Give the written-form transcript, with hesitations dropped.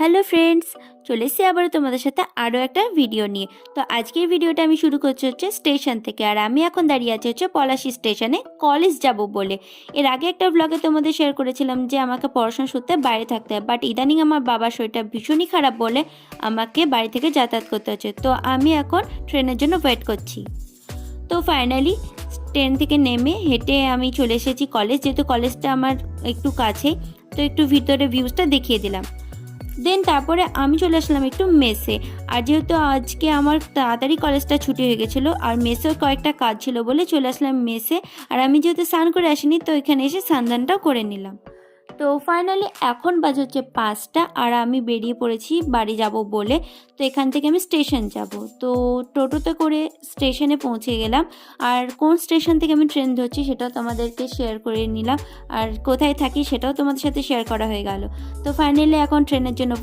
Hello friends, চলে এসেছি আবার তোমাদের সাথে আরও একটা ভিডিও নিয়ে। তো আজকের ভিডিওটা আমি শুরু করছি স্টেশন থেকে। আর আমি এখন দাঁড়িয়ে আছি পলাশী স্টেশনে কলেজ যাব বলে। এর আগে একটা ব্লগে তোমাদের শেয়ার করেছিলাম যে আমাকে পড়াশোনা সূত্রে বাইরে থাকতে হয়, বাট ইদানিং আমার বাবার শরীরটা ভীষণই খারাপ বলে আমাকে বাড়ি থেকে যাতায়াত করতে হচ্ছে। তো আমি এখন ট্রেনের জন্য ওয়েট করছি। তো ফাইনালি ট্রেন থেকে নেমে হেঁটে আমি চলে এসেছি কলেজ, যেহেতু কলেজটা আমার একটু কাছেই। তো একটু ভিতরে ভিউজটা দেখিয়ে দিলাম। দেন তারপরে আমি চলে আসলাম একটু মেসে। আর যেহেতু আজকে আমার তাড়াতাড়ি কলেজটা ছুটি হয়ে গেছিলো আর মেসেও কয়েকটা কাজ ছিল বলে চলে আসলাম মেসে। আর আমি যেহেতু স্নান করে আসিনি, তো এখানে এসে স্নানদানটাও করে নিলাম। তো ফাইনালি এখন বাজে 5টা আর আমি বেরিয়ে পড়েছি বাড়ি যাব বলে। তো এখান থেকে আমি স্টেশন যাব। তো টোটোতে করে স্টেশনে পৌঁছে গেলাম। আর কোন স্টেশন থেকে আমি ট্রেন ধরছি সেটাও তোমাদেরকে শেয়ার করে নিলাম। আর কোথায় থাকি সেটাও তোমাদের সাথে শেয়ার করা হয়ে গেল। তো ফাইনালি এখন ট্রেনের জন্য